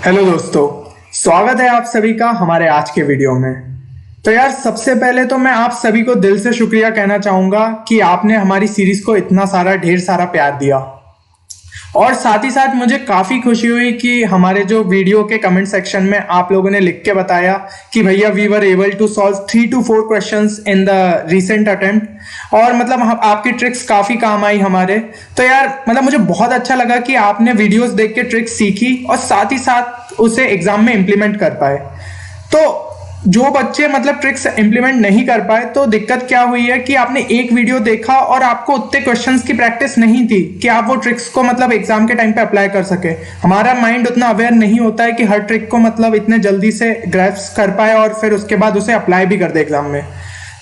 Hello दोस्तों, स्वागत है आप सभी का हमारे आज के वीडियो में। तो यार सबसे पहले तो मैं आप सभी को दिल से शुक्रिया कहना चाहूंगा कि आपने हमारी सीरीज को इतना सारा ढेर सारा प्यार दिया। और साथ ही साथ मुझे काफी खुशी हुई कि हमारे जो वीडियो के कमेंट सेक्शन में आप लोगों ने लिख के बताया कि भैया we were able to solve 3 to 4 questions in the recent attempt. और मतलब आपकी ट्रिक्स काफी काम आई हमारे। तो यार मतलब मुझे बहुत अच्छा लगा कि आपने वीडियोस देख के ट्रिक्स सीखी और साथ ही साथ उसे एग्जाम में इम्प्लीमेंट कर पाए। तो जो बच्चे मतलब ट्रिक्स इंप्लीमेंट नहीं कर पाए तो दिक्कत क्या हुई है कि आपने एक वीडियो देखा और आपको उतने क्वेश्चंस की प्रैक्टिस नहीं थी कि आप वो ट्रिक्स को मतलब एग्जाम के टाइम पे अप्लाई कर सके। हमारा माइंड उतना अवेयर नहीं होता है कि हर ट्रिक को मतलब इतने जल्दी से ग्रैस्प कर पाए और फिर उसके बाद उसे अप्लाई भी कर दे एग्जाम में।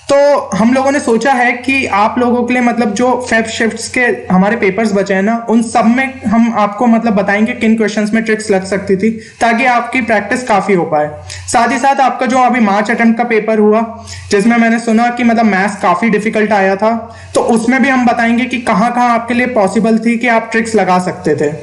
तो हम लोगों ने सोचा है कि आप लोगों के लिए मतलब जो फेब शिफ्ट्स के हमारे पेपर्स बचे हैं ना, उन सब में हम आपको मतलब बताएंगे किन क्वेश्चंस में ट्रिक्स लग सकती थी ताकि आपकी प्रैक्टिस काफी हो पाए। साथ ही साथ आपका जो अभी मार्च अटेम्प्ट का पेपर हुआ जिसमें मैंने सुना कि मतलब मैथ्स काफी डिफिकल्ट आया था, तो उसमें भी हम बताएंगे कि कहाँ कहाँ आपके लिए पॉसिबल थी कि आप ट्रिक्स लगा सकते थे।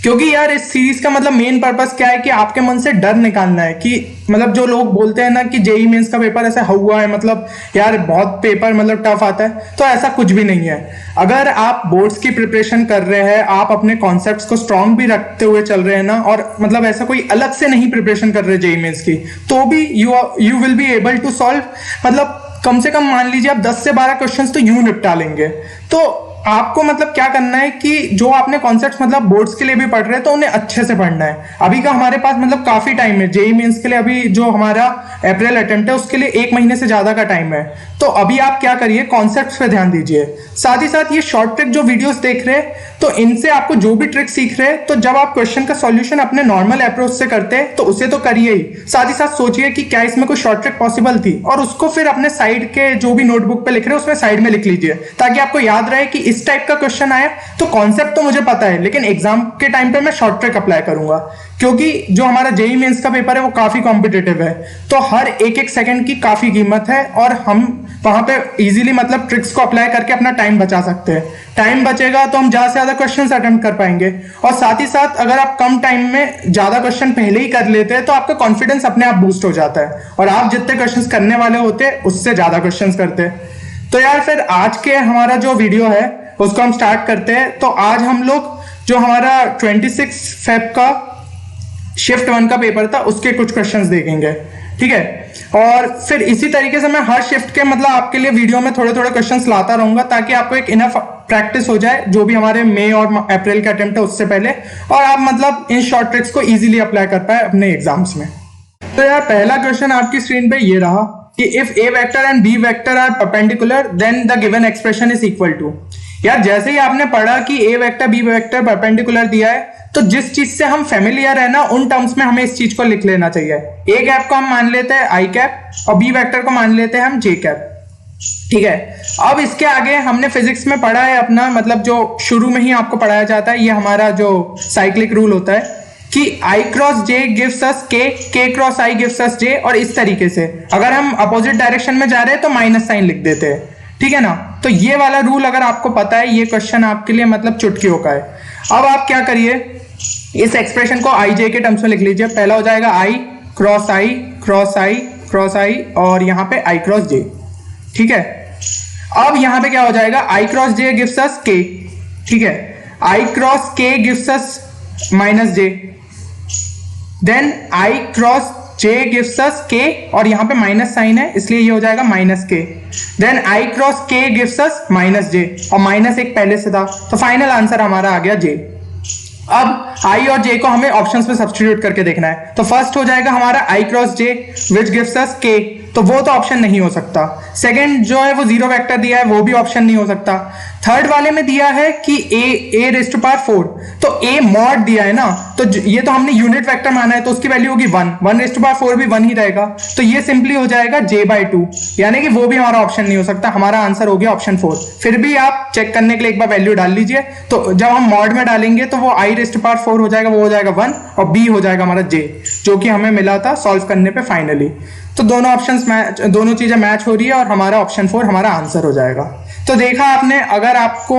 क्योंकि यार इस सीरीज का मतलब मेन पर्पस क्या है कि आपके मन से डर निकालना है कि मतलब जो लोग बोलते हैं ना कि जेई मेंस का पेपर ऐसा हुआ है, मतलब यार बहुत पेपर मतलब टफ आता है, तो ऐसा कुछ भी नहीं है। अगर आप बोर्ड्स की प्रिपरेशन कर रहे हैं, आप अपने कॉन्सेप्ट्स को स्ट्रांग भी रखते हुए चल रहे हैं ना, और मतलब ऐसा कोई अलग से नहीं प्रिपरेशन कर रहे जेई मेंस की, तो भी you will be able to solve. मतलब कम से कम मान लीजिए आप 10 से 12 क्वेश्चंस तो यूं निपटा लेंगे। तो आपको मतलब क्या करना है कि जो आपने कॉन्सेप्ट्स मतलब बोर्ड्स के लिए भी पढ़ रहे हैं तो उन्हें अच्छे से पढ़ना है। अभी का हमारे पास मतलब काफी टाइम है जेई मेंस के लिए। अभी जो हमारा अप्रैल अटेम्प्ट है उसके लिए 1 महीने से ज्यादा का टाइम है। तो अभी आप क्या करिए, कॉन्सेप्ट्स पे ध्यान दीजिए। साथ ही साथ ये शॉर्ट ट्रिक जो वीडियोस देख रहे हैं तो इनसे आपको जो भी ट्रिक सीख रहे हैं, तो जब आप क्वेश्चन का सॉल्यूशन अपने नॉर्मल अप्रोच से करते हैं तो उसे तो करिए ही, साथ ही साथ सोचिए कि क्या इसमें कोई शॉर्ट ट्रिक पॉसिबल थी और उसको फिर अपने साइड के जो भी नोटबुक पे लिख रहे हैं उसमें साइड में लिख लीजिए, ताकि आपको याद रहे कि इस टाइप का क्वेश्चन आया तो कॉन्सेप्ट तो मुझे पता है लेकिन एग्जाम के टाइम पे मैं शॉर्ट ट्रिक अप्लाई करूंगा। क्योंकि जो हमारा जेई मेंस का पेपर है वो काफी कॉम्पिटिटिव है, तो हर एक एक सेकंड की काफी कीमत है और हम वहां पे इजीली मतलब ट्रिक्स को अप्लाई करके अपना टाइम बचा सकते हैं। टाइम बचेगा तो हम ज्यादा से ज्यादा क्वेश्चंस अटेम्प्ट कर पाएंगे। और साथ ही साथ अगर आप कम टाइम में ज्यादा क्वेश्चन पहले ही कर लेते हैं तो आपका कॉन्फिडेंस अपने आप बूस्ट हो जाता है और आप जितने क्वेश्चंस करने वाले होते हैं उससे ज्यादा क्वेश्चंस करते हैं। तो यार फिर आज के हमारा जो वीडियो है उसको हम स्टार्ट करते हैं। तो आज हम लोग जो हमारा 26 फेब का शिफ्ट 1 का पेपर था उसके कुछ क्वेश्चंस देखेंगे, ठीक है। और फिर इसी तरीके से मैं हर शिफ्ट के मतलब आपके लिए वीडियो में थोड़े थोड़े क्वेश्चंस लाता रहूंगा ताकि आपको एक इनफ प्रैक्टिस हो जाए जो भी हमारे मई और अप्रैल का अटेम्प्ट है उससे पहले, और आप मतलब इन शॉर्ट ट्रिक्स को इजीली अप्लाई कर पाए अपने एग्जाम्स में। तो यार पहला क्वेश्चन आपकी स्क्रीन पे ये रहा कि if a vector and b vector are perpendicular then the given expression is equal to. यार जैसे ही आपने पढ़ा कि a vector b vector perpendicular दिया है तो जिस चीज से हम फेमिलियर है ना उन टर्म्स में हमें इस चीज को लिख लेना चाहिए। ए कैप को हम मान लेते हैं आई कैप और बी वेक्टर को मान लेते हैं हम जे कैप, ठीक है। अब इसके आगे हमने फिजिक्स में पढ़ा है अपना मतलब जो शुरू में ही आपको पढ़ाया जाता है, ये हमारा जो साइक्लिक रूल होता है कि आई क्रॉस जे गिव्स अस के, के क्रॉस आई गिव्स अस जे, और इस तरीके से अगर हम अपोजिट डायरेक्शन में जा रहे हैं तो माइनस साइन लिख देते हैं, ठीक है ना। तो ये वाला रूल अगर आपको पता है, ये क्वेश्चन आपके लिए मतलब चुटकियों का है। अब आप क्या करिए, इस एक्सप्रेशन को आई जे के टर्म्स में लिख लीजिए। पहला हो जाएगा आई क्रॉस आई क्रॉस आई क्रॉस आई और यहाँ पे आई क्रॉस जे, ठीक है। अब यहाँ पे क्या हो जाएगा, आई cross j gives us k, ठीक है। I cross k gives us minus j, then i cross j gives us k और यहाँ पे माइनस साइन है इसलिए ये हो जाएगा माइनस के, then i cross k gives us minus जे और माइनस एक पहले से था, तो फाइनल आंसर हमारा आ गया जे। अब आई और जे को हमें ऑप्शंस में सब्स्टिट्यूट करके देखना है। तो फर्स्ट हो जाएगा हमारा आई cross J which gives us के, तो वो तो ऑप्शन नहीं हो सकता। सेकंड जो है वो जीरो वेक्टर दिया है, वो भी ऑप्शन नहीं हो सकता। थर्ड वाले में दिया है कि ए रेज़ टू पावर 4, तो ए मॉड दिया है ना, तो ये तो हमने यूनिट वेक्टर माना है तो उसकी वैल्यू होगी 1, 1 रेज़ टू पावर 4 भी 1 ही रहेगा, तो ये सिंपली हो जाएगा j/2, यानी कि वो भी हमारा ऑप्शन नहीं हो सकता। हमारा आंसर हो गया ऑप्शन 4। फिर भी आप चेक करने के लिए एक बार वैल्यू डाल लीजिए, तो जब हम मॉड में डालेंगे तो वो i रेज़ टू पावर 4 हो जाएगा, वो हो जाएगा 1 और b हो जाएगा हमारा j, जो कि हमें मिला था सॉल्व करने पे फाइनली। तो दोनों ऑप्शंस मैच, दोनों चीजें मैच हो रही है और हमारा ऑप्शन 4 हमारा आंसर हो जाएगा। तो देखा आपने, अगर आपको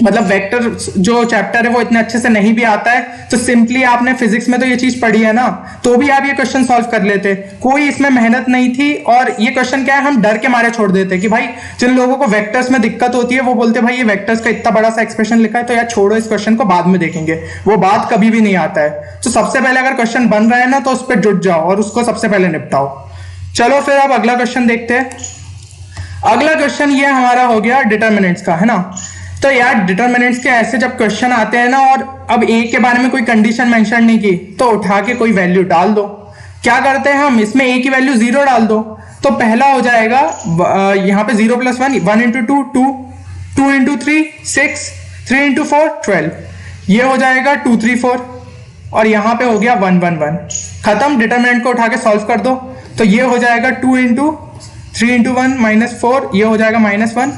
मतलब वेक्टर जो चैप्टर है वो इतने अच्छे से नहीं भी आता है, तो सिंपली आपने फिजिक्स में तो ये चीज पढ़ी है ना, तो भी आप ये क्वेश्चन सॉल्व कर लेते। कोई इसमें मेहनत नहीं थी, और ये क्वेश्चन क्या है, हम डर के मारे छोड़ देते कि भाई जिन लोगों को वेक्टर्स में दिक्कत होती है वो बोलते भाई ये वेक्टर्स का इतना बड़ा सा एक्सप्रेशन लिखा है तो यार छोड़ो इस क्वेश्चन को, बाद में देखेंगे। वो बात कभी भी नहीं आता है। तो सबसे पहले अगर क्वेश्चन बन रहा है ना तो उस पर जुट जाओ और उसको सबसे पहले निपटाओ। चलो फिर अब अगला क्वेश्चन देखते हैं। अगला क्वेश्चन ये हमारा हो गया डिटर्मिनेंट्स का, है ना। तो यार डिटर्मिनेंट्स के ऐसे जब क्वेश्चन आते हैं ना, और अब ए के बारे में कोई कंडीशन मेंशन नहीं की, तो उठा के कोई वैल्यू डाल दो। क्या करते हैं हम, इसमें ए की वैल्यू 0 डाल दो। तो पहला हो जाएगा यहाँ पे 0 + 1, 1 × 2 2, 2 × 3 6, 3 × 4 12, ये हो जाएगा 2 3 4, और यहाँ पे हो गया 1 1 1। खत्म। डिटर्मिनेंट को उठा के सॉल्व कर दो। तो ये हो जाएगा 2 × 3 × 1 -4, ये हो जाएगा -1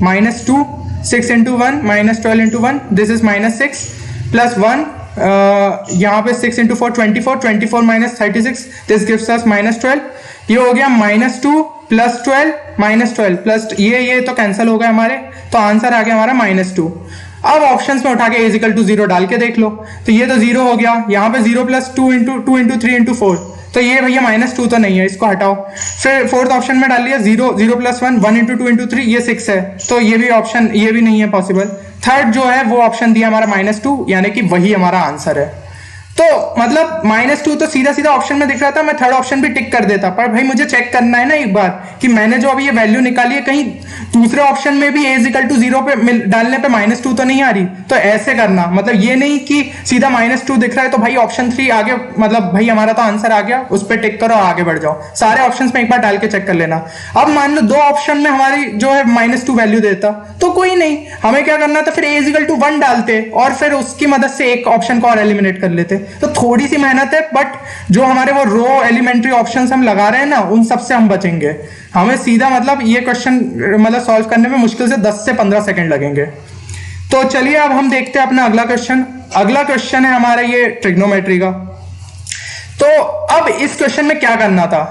-2, 6 × 1 -12 × 1, दिस इज -6 प्लस 1, यहाँ पे 6 × 4 24, 24 - 36, दिस गिव्स अस -12। ये हो गया -2 + 12 -12 प्लस ये तो कैंसिल हो गए हमारे, तो आंसर आ गया हमारा -2। अब ऑप्शंस में उठा के a = 0 डाल के देख लो। तो ये तो 0 हो गया, यहाँ पे 0 + 2 × 2 × 3 × 4, तो ये भैया -2 तो नहीं है, इसको हटाओ। फिर फोर्थ ऑप्शन में डाल लिया 0 0 + 1, 1 × 2 × 3, ये 6 है, तो ये भी ऑप्शन, ये भी नहीं है पॉसिबल। थर्ड जो है वो ऑप्शन दिया हमारा -2, यानी कि वही हमारा आंसर है। तो मतलब -2 तो सीधा सीधा ऑप्शन में दिख रहा था, मैं थर्ड ऑप्शन भी टिक कर देता, पर भाई मुझे चेक करना है ना एक बार कि मैंने जो अभी ये वैल्यू निकाली है कहीं दूसरे ऑप्शन में भी a = 0 पे डालने पे -2 तो नहीं आ रही। तो ऐसे करना, मतलब ये नहीं कि सीधा -2 दिख रहा है तो भाई ऑप्शन 3 आगे, मतलब भाई हमारा तो आंसर आ गया, उस पर टिक करो, आगे बढ़ जाओ। सारे ऑप्शन में एक बार डाल के चेक कर लेना। अब मान लो दो ऑप्शन में हमारी जो है -2 वैल्यू देता, तो कोई नहीं, हमें क्या करना था, फिर a = 1 डालते और फिर उसकी मदद से एक ऑप्शन को और एलिमिनेट कर लेते। तो थोड़ी सी मेहनत है, बट जो हमारे वो रो एलिमेंट्री ऑप्शंस हम लगा रहे हैं ना, उन सबसे हम बचेंगे। हमें सीधा मतलब ये क्वेश्चन मतलब सॉल्व करने में मुश्किल से 10 से 15 सेकंड लगेंगे। तो चलिए अब हम देखते हैं अपना अगला क्वेश्चन। अगला क्वेश्चन है हमारा ये ट्रिग्नोमेट्री का। तो अब इस क्वेश्चन में क्या करना था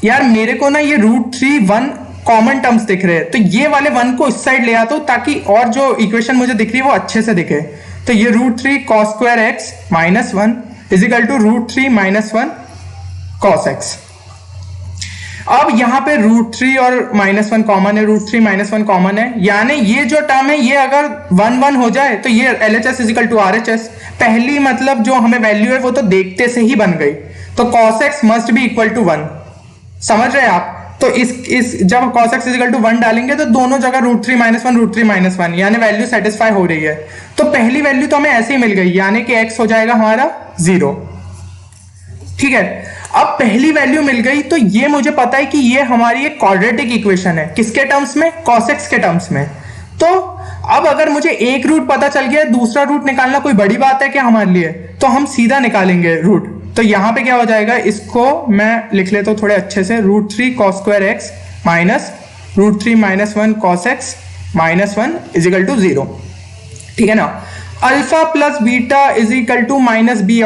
यार, मेरे को ना ये √3 1 कॉमन टर्म्स दिख रहे हैं, तो ये वाले 1 को इस साइड ले आता हूं ताकि और जो इक्वेशन मुझे दिख रही है वो अच्छे से दिखे। तो ये √3 cos² x -1 = √3 - 1 cos x। अब यहाँ पे √3 और -1 कॉमन है, √3 - 1 कॉमन है, यानी ये जो टर्म है ये अगर 1 1 हो जाए तो ये LHS = RHS। पहली मतलब जो हमें वैल्यू है वो तो देखते से ही बन गई, तो cos x must be equal to 1। समझ रहे हैं आप। तो इस जब cos x = 1 डालेंगे तो दोनों जगह √3 - 1 √3 - 1, यानी वैल्यू सेटिस्फाई हो रही है। तो पहली वैल्यू तो हमें ऐसे ही मिल गई, यानी कि x हो जाएगा हमारा 0। ठीक है, अब पहली वैल्यू मिल गई, तो ये मुझे पता है कि ये हमारी एक क्वाड्रेटिक इक्वेशन है। किसके टर्म्स में? cos x के टर्म्स में। तो अब अगर मुझे एक रूट पता चल गया, दूसरा रूट निकालना कोई बड़ी बात है क्या हमारे लिए? तो हम सीधा निकालेंगे रूट। तो यहां पे क्या हो जाएगा, इसको मैं लिख लेता हूं थोड़े अच्छे से, √3 cos² x minus √3 - 1 cos x -1 = 0। ठीक है ना। Alpha plus beta = -b/a,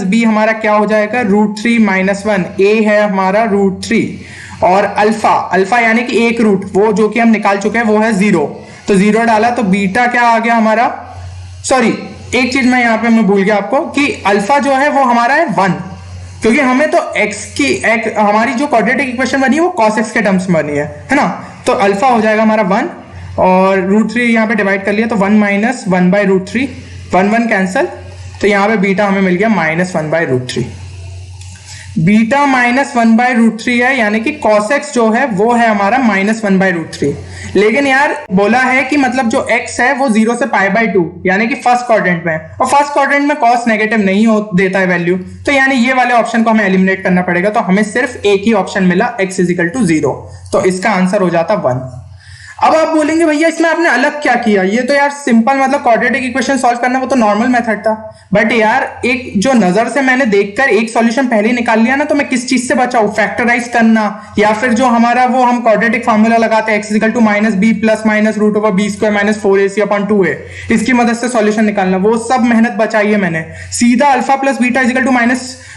-b हमारा क्या हो जाएगा, √3 - 1, a है हमारा √3, और अल्फा यानी कि एक रूट, वो जो कि हम निकाल चुके हैं वो है 0, तो 0 डाला, तो बीटा क्या आ गया हमारा, सॉरी एक चीज मैं यहाँ पे मैं भूल गया आपको कि अल्फा जो है वो हमारा है 1, क्योंकि हमें तो हमारी जो क्वाड्रेटिक इक्वेशन बनी है वो cos x के टर्म्स में बनी है ना। तो अल्फा हो जाएगा हमारा 1, और √3 यहाँ पे डिवाइड कर लिया, तो 1 - 1/√3, 1 1 कैंसल, तो यहाँ पे बीटा हमें मिल गया -1/√3। बीटा -1/√3 है, यानी कि cos x जो है वो है हमारा -1/√3। लेकिन यार बोला है कि मतलब जो x है वो 0 से π/2, यानी कि फर्स्ट क्वाड्रेंट में, और फर्स्ट क्वाड्रेंट में cos नेगेटिव नहीं हो देता है वैल्यू, तो यानी ये वाले ऑप्शन को हमें एलिमिनेट करना पड़ेगा। तो हमें सिर्फ एक ही ऑप्शन मिला, x = 0, तो इसका आंसर हो जाता 1। अब आप बोलेंगे भैया इसमें आपने अलग क्या किया, ये तो यार सिंपल मतलब क्वाड्रेटिक इक्वेशन सॉल्व करना वो तो नॉर्मल मेथड था, बट यार एक जो नजर से मैंने देखकर एक सॉल्यूशन पहले ही निकाल लिया ना, तो मैं किस चीज से बचाऊं, फैक्टराइज करना, या फिर जो हमारा वो हम क्वाड्रेटिक फार्मूला लगाते हैं x = -b ± √b² - 4ac/2a, इसकी मदद से सॉल्यूशन निकालना, वो सब मेहनत बचाई है मैंने। सीधा अल्फा प्लस बीटा =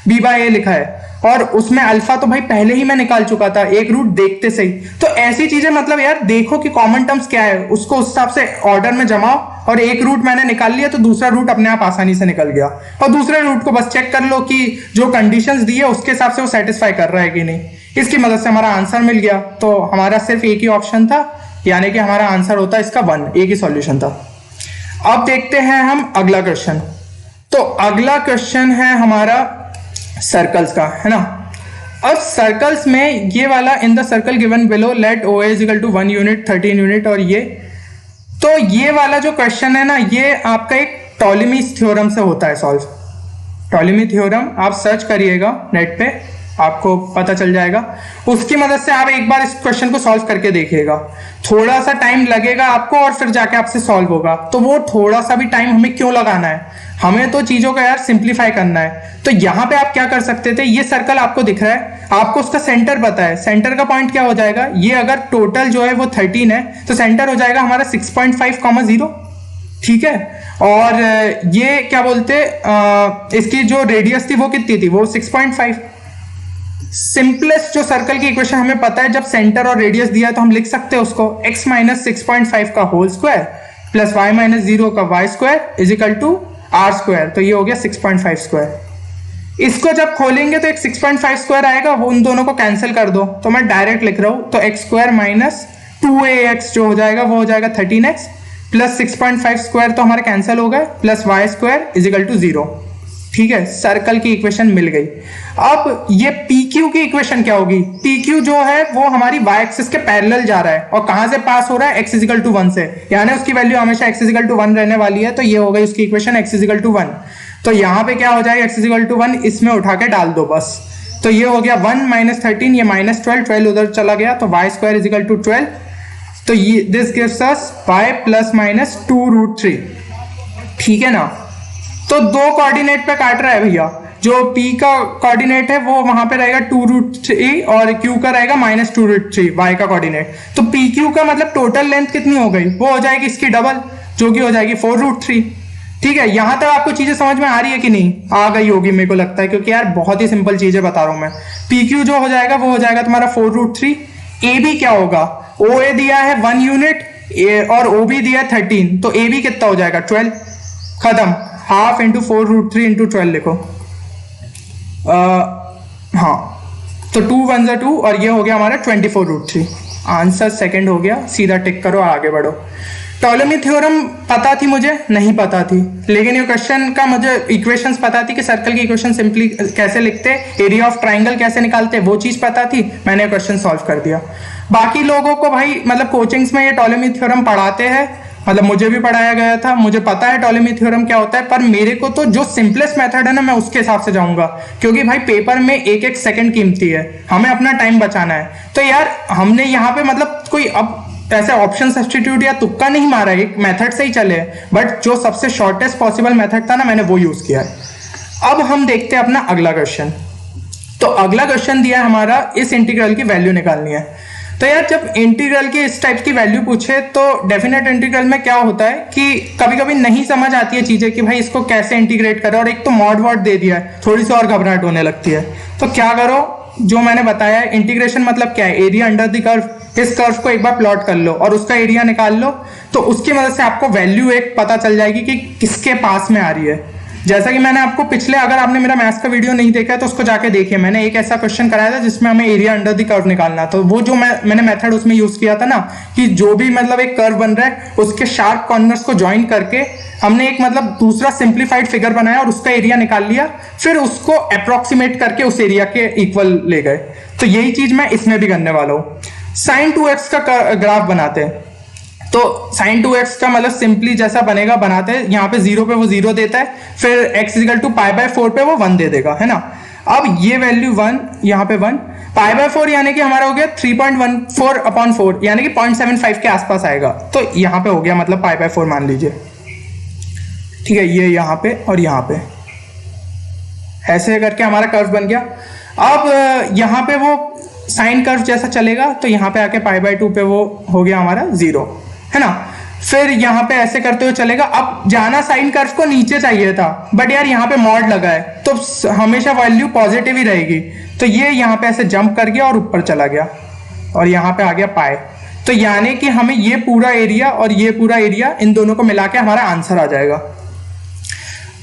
-b/a लिखा है, और उसमें अल्फा तो भाई पहले ही मैं निकाल चुका था एक रूट देखते से ही। तो ऐसी चीजें मतलब यार देखो कि कॉमन टर्म्स क्या है उसको उस हिसाब से ऑर्डर में जमाओ, और एक रूट मैंने निकाल लिया तो दूसरा रूट अपने आप आसानी से निकल गया, और दूसरे रूट को बस चेक कर लो कि जो कंडीशंस दी है उसके हिसाब से वो सेटिस्फाई कर रहा है कि नहीं। इसकी मदद से हमारा आंसर मिल गया। तो हमारा सिर्फ एक ही ऑप्शन था, यानी कि हमारा आंसर होता है इसका 1, एक ही सॉल्यूशन था। अब देखते हैं हम अगला क्वेश्चन। तो अगला क्वेश्चन है हमारा सर्कल्स का, है ना। अब सर्कल्स में ये वाला, in the circle given below let O is equal to 1 unit 13 unit, और ये तो ये वाला जो क्वेश्चन है ना, ये आपका एक टॉलेमी थ्योरम से होता है सॉल्व। टॉलेमी थ्योरम आप सर्च करिएगा नेट पे, आपको पता चल जाएगा। उसकी मदद से आप एक बार इस क्वेश्चन को सॉल्व करके देखिएगा। थोड़ा सा टाइम लगेगा आपको और फिर जाके आपसे सॉल्व होगा। तो वो थोड़ा सा भी टाइम हमें क्यों लगाना है, हमें तो चीजों को यार सिंप्लीफाई करना है। तो यहाँ पे आप क्या कर सकते थे, ये सर्कल आपको दिख रहा है, आपको उसका सेंटर पता है, सेंटर का पॉइंट क्या हो जाएगा, ये अगर टोटल जो है वो 13 है तो सेंटर हो जाएगा हमारा 6.5, 0, ठीक है। और ये क्या बोलते, इसकी जो रेडियस थी वो कितनी थी, वो 6.5। सिंपलेस्ट जो सर्कल की इक्वेशन हमें पता है, जब सेंटर और रेडियस दिया है तो हम लिख सकते हैं उसको x माइनस 6.5 का whole square plus y minus 0 का y square is equal to r square. तो ये हो गया 6.5 स्क्वायर। इसको जब खोलेंगे तो एक 6.5 स्क्वायर आएगा, वो उन दोनों को कैंसिल कर दो, तो मैं डायरेक्ट लिख रहा हूं, तो x स्क्वायर माइनस 2ax जो हो जाएगा वो हो जाएगा 13x प्लस 6.5 स्क्वायर तो हमारे कैंसिल हो गए, plus y square is equal to 0। ठीक है, सर्कल की इक्वेशन मिल गई। अब ये PQ की इक्वेशन क्या होगी, PQ जो है वो हमारी y एक्सिस के पैरेलल जा रहा है, और कहां से पास हो रहा है, x इज इक्वल टू 1 से, यानी उसकी वैल्यू हमेशा x इज इक्वल टू 1 रहने वाली है। तो ये हो गई उसकी equation x is equal to 1। तो यहाँ पे क्या हो जाएगा, x इज इक्वल टू 1 इसमें उठा के डाल दो बस। तो ये हो गया 1 माइनस 13, ये माइनस 12 उधर चला गया, तो y square is equal to 12। तो ये this gives us y plus minus 2√3, ठीक है ना। तो दो कोऑर्डिनेट पे काट रहा है भैया, जो p का कोऑर्डिनेट है वो वहां पे रहेगा 2√3 और q का रहेगा माइनस 2√3 y का कोऑर्डिनेट। तो pq का मतलब टोटल लेंथ कितनी हो गई, वो हो जाएगी इसकी डबल, जो कि हो जाएगी 4√3। ठीक है, यहां तक आपको चीजें समझ में आ रही है कि नहीं, आ गई होगी मेरे को लगता है, क्योंकि यार बहुत ही सिंपल चीजें बता रहा हूं मैं। pq जो हो जाएगा वो हो जाएगा तुम्हारा 4√3। ab क्या होगा, oa दिया है 1 यूनिट और ob दिया है 13, तो ab कितना हो जाएगा 12। खत्म, हाफ इंटू 4√3 इंटू 12 लिखो। हाँ, तो 2 1 2 और ये हो गया हमारा 24√3। आंसर सेकंड हो गया, सीधा टिक करो आगे बढ़ो। टॉलेमी थ्योरम पता थी मुझे, नहीं पता थी, लेकिन ये क्वेश्चन का मुझे इक्वेशंस पता थी कि सर्कल की इक्वेशन सिंपली कैसे लिखते, एरिया ऑफ ट्राइंगल कैसे निकालते, वो चीज पता थी, मैंने क्वेश्चन सॉल्व कर दिया। बाकी लोगों को भाई मतलब कोचिंग्स में ये टॉलेमी थ्योरम पढ़ाते हैं, मतलब मुझे भी पढ़ाया गया था, मुझे पता है टॉलेमी थ्योरम क्या होता है, पर मेरे को तो जो सिंपलेस्ट मेथड है ना मैं उसके हिसाब से जाऊंगा, क्योंकि भाई पेपर में एक एक सेकंड कीमती है, हमें अपना टाइम बचाना है। तो यार हमने यहाँ पे मतलब कोई अब ऐसे ऑप्शन सब्स्टिट्यूट या तुक्का नहीं मारा, एक मेथड से ही चले, बट जो सबसे शॉर्टेस्ट पॉसिबल मेथड था ना मैंने वो यूज किया है। अब हम देखते हैं अपना अगला क्वेश्चन। तो अगला क्वेश्चन दिया है हमारा, इस इंटीग्रल की वैल्यू निकालनी है। तो यार जब इंटीग्रल की इस टाइप की वैल्यू पूछे तो डेफिनेट इंटीग्रल में क्या होता है कि कभी कभी नहीं समझ आती है चीजें कि भाई इसको कैसे इंटीग्रेट करें, और एक तो मॉड वॉड दे दिया है, थोड़ी सी और घबराहट होने लगती है। तो क्या करो, जो मैंने बताया है, इंटीग्रेशन मतलब क्या है, एरिया अंडर द कर्व। इस कर्व को एक बार प्लॉट कर लो और उसका एरिया निकाल लो, तो उसकी मदद से आपको वैल्यू एक पता चल जाएगी कि किसके पास में आ रही है। जैसा कि मैंने आपको पिछले, अगर आपने मेरा मैथ्स का वीडियो नहीं देखा है तो उसको जाके देखिए, मैंने एक ऐसा क्वेश्चन कराया था जिसमें हमें एरिया अंडर द कर्व निकालना था। तो वो जो मैंने मेथड उसमें यूज किया था ना, कि जो भी मतलब एक कर्व बन रहा है उसके शार्प कॉर्नर्स को ज्वाइन करके हमने एक मतलब दूसरा सिंप्लीफाइड फिगर बनाया और उसका एरिया निकाल लिया, फिर उसको अप्रोक्सीमेट करके उस एरिया के इक्वल ले गए। तो यही चीज मैं इसमें भी करने वाला हूँ। sin 2x का ग्राफ बनाते हैं। तो sin 2x का मतलब सिंपली जैसा बनेगा बनाते हैं, यहाँ पे 0 पे वो 0 देता है, फिर x इक्वल टू π/4 पे वो 1 दे देगा, है ना। अब ये वैल्यू 1, यहाँ पे 1, π/4 यानी कि हमारा हो गया 3.14/4 यानी कि 0.75 के आसपास आएगा। तो यहाँ पे हो गया मतलब π/4 मान लीजिए, ठीक है, ये यहाँ पे और यहाँ पे ऐसे करके हमारा कर्व बन गया। अब यहाँ पे वो साइन कर्व जैसा चलेगा, तो यहाँ पे आके π/2 पे वो हो गया हमारा 0, है ना। फिर यहाँ पे ऐसे करते हुए चलेगा। अब जाना साइन कर्व को नीचे चाहिए था, बट यार यहाँ पे मॉड लगा है तो हमेशा वैल्यू पॉजिटिव ही रहेगी, तो ये यहाँ पे ऐसे जंप कर गया और ऊपर चला गया और यहाँ पे आ गया पाई। तो यानी कि हमें ये पूरा एरिया और ये पूरा एरिया इन दोनों को मिला के हमारा आंसर आ जाएगा।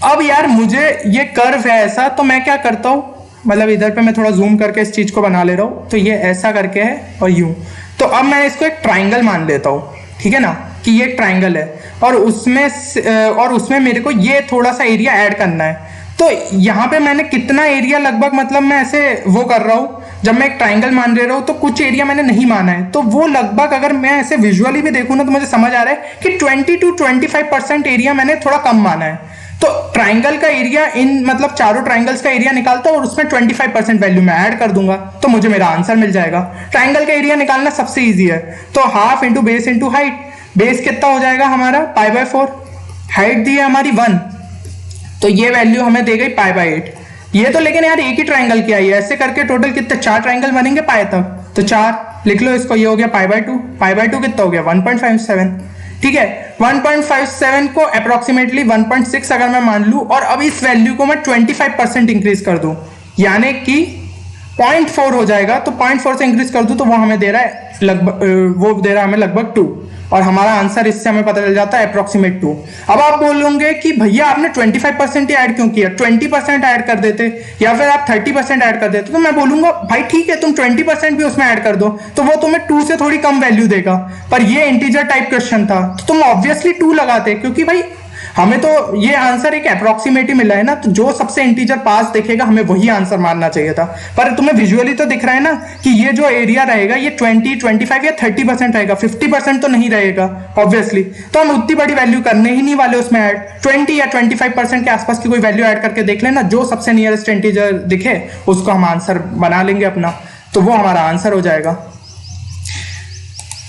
अब यार मुझे ये कर्व है ऐसा, तो मैं क्या करता हूँ, मतलब इधर पे मैं थोड़ा जूम करके इस चीज को बना ले रहा हूँ। तो ये ऐसा करके है और यूं। तो अब मैं इसको एक ट्राइंगल मान लेता हूँ, ठीक है ना, कि ये एक ट्राइंगल है और उसमें मेरे को ये थोड़ा सा एरिया ऐड करना है। तो यहाँ पे मैंने कितना एरिया लगभग, मतलब मैं ऐसे वो कर रहा हूँ, जब मैं एक ट्राइंगल मान ले रहा हूँ तो कुछ एरिया मैंने नहीं माना है। तो वो लगभग अगर मैं ऐसे विजुअली भी देखूँ ना तो मुझे समझ आ रहा है कि 20 to 25% एरिया मैंने थोड़ा कम माना है। तो ट्राइंगल का एरिया, इन मतलब चारों ट्राइंगल्स का एरिया निकालता हूँ और उसमें 25% वैल्यू मैं ऐड कर दूंगा, तो मुझे मेरा आंसर मिल जाएगा। ट्राइंगल का एरिया निकालना सबसे ईजी है। तो half into base into height, base कितना हो जाएगा हमारा π/4, हाइट दी है हमारी 1, तो ये वैल्यू हमें दे गई π/8। ये तो लेकिन यार एक ही ट्राइंगल की आई है, ऐसे करके टोटल कितने 4 ट्राइंगल बनेंगे पाए तक, तो 4 लिख लो इसको। ये हो गया π/2, π/2 कितना हो गया 1.57, ठीक है। 1.57 को अप्रोक्सीमेटली 1.6 अगर मैं मान लूं और अब इस वैल्यू को मैं 25% इंक्रीज कर दूं, यानी कि 0.4 हो जाएगा। तो 0.4 से इंक्रीज कर दूं तो वो हमें दे रहा है लगभग, वो दे रहा है हमें लगभग 2, और हमारा आंसर इससे हमें पता चल जाता है अप्रोक्सीमेट 2। अब आप बोलोगे कि भैया आपने 25% ही ऐड क्यों किया, 20% ऐड कर देते या फिर आप 30% ऐड कर देते। तो मैं बोलूंगा भाई ठीक है, तुम 20% भी उसमें ऐड कर दो तो वो तुम्हें 2 से थोड़ी कम वैल्यू देगा, पर ये इंटीजर टाइप क्वेश्चन था तो तुम ऑब्वियसली 2 लगाते, क्योंकि भाई हमें तो ये आंसर एक अप्रोक्सीमेट ही मिला है ना, तो जो सबसे इंटीजर पास दिखेगा हमें वही आंसर मानना चाहिए था। पर तुम्हें विजुअली तो दिख रहा है ना कि ये जो एरिया रहेगा ये 20, 25 या 30% रहेगा, 50% तो नहीं रहेगा ऑब्वियसली। तो हम उतनी बड़ी वैल्यू करने ही नहीं वाले उसमें ऐड। 20 या 25% के आसपास की कोई वैल्यू ऐड करके देख लेना, जो सबसे नियरेस्ट इंटीजर दिखे उसको हम आंसर बना लेंगे अपना, तो वो हमारा आंसर हो जाएगा।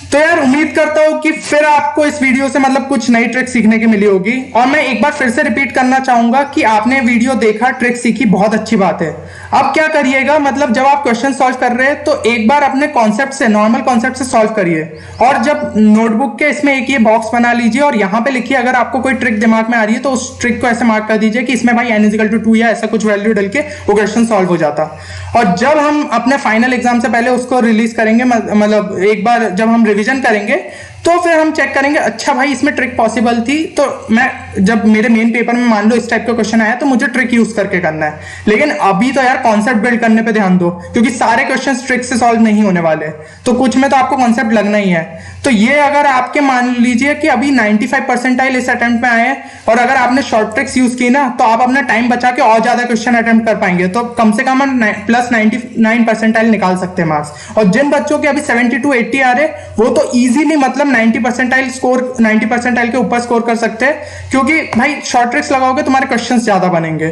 तो यार उम्मीद करता हूं कि फिर आपको इस वीडियो से मतलब कुछ नई ट्रिक सीखने की मिली होगी। और मैं एक बार फिर से रिपीट करना चाहूंगा कि आपने वीडियो देखा, ट्रिक सीखी, बहुत अच्छी बात है। अब क्या करिएगा, मतलब जब आप क्वेश्चन सॉल्व कर रहे हैं तो एक बार अपने कॉन्सेप्ट से, नॉर्मल कॉन्सेप्ट से सॉल्व करिए, और जब नोटबुक के इसमें एक ये बॉक्स बना लीजिए और यहाँ पे लिखिए अगर आपको कोई ट्रिक दिमाग में आ रही है तो उस ट्रिक को ऐसे मार्क कर दीजिए कि इसमें भाई n=2 या ऐसा कुछ वैल्यू डल के वो क्वेश्चन सॉल्व हो जाता। और जब हम अपने फाइनल एग्जाम से पहले उसको रिलीज करेंगे, मतलब एक बार जब हम रिवीजन करेंगे तो फिर हम चेक करेंगे अच्छा भाई इसमें ट्रिक पॉसिबल थी, तो मैं जब मेरे मेन पेपर में मान लो इस टाइप का क्वेश्चन आया तो मुझे ट्रिक यूज करके करना है। लेकिन अभी तो यार कॉन्सेप्ट बिल्ड करने पे ध्यान दो, क्योंकि सारे क्वेश्चंस ट्रिक से सॉल्व नहीं होने वाले, तो कुछ में तो आपको कॉन्सेप्ट लगना ही है। तो ये अगर आपके मान लीजिए कि अभी 95 परसेंटाइल इस अटेम्प्ट में आए और अगर आपने शॉर्ट ट्रिक्स यूज की ना तो आप अपना टाइम बचा के और ज्यादा क्वेश्चन अटेम्प्ट कर पाएंगे, तो कम से कम हम +99 परसेंटाइल निकाल सकते हैं मार्क्स। और जिन बच्चों के अभी 70 to 80 आ रहे वो तो इजीली मतलब 90 परसेंटाइल के ऊपर स्कोर कर सकते हैं, क्योंकि भाई शॉर्ट ट्रिक्स लगाओगे तुम्हारे क्वेश्चंस ज्यादा बनेंगे।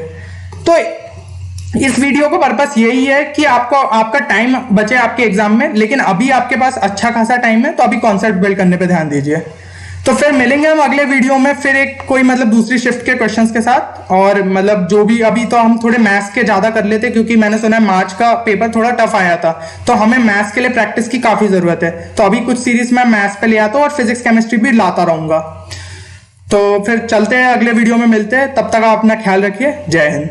तो इस वीडियो का पर्पस यही है कि आपको आपका टाइम बचे आपके एग्जाम में, लेकिन अभी आपके पास अच्छा खासा टाइम है तो अभी कॉन्सेप्ट बिल्ड करने पे ध्यान दीजिए। तो फिर मिलेंगे हम अगले वीडियो में फिर एक कोई मतलब दूसरी शिफ्ट के क्वेश्चंस के साथ, और मतलब जो भी अभी तो हम थोड़े मैथ्स के ज्यादा कर लेते क्योंकि मैंने सुना है मार्च का पेपर थोड़ा टफ आया था, तो हमें मैथ्स के लिए प्रैक्टिस की काफी जरूरत है। तो अभी कुछ सीरीज में मैथ्स पे ले आता हूँ और फिजिक्स केमिस्ट्री भी लाता रहूंगा। तो फिर चलते हैं, अगले वीडियो में मिलते हैं, तब तक आप अपना ख्याल रखिए। जय हिंद।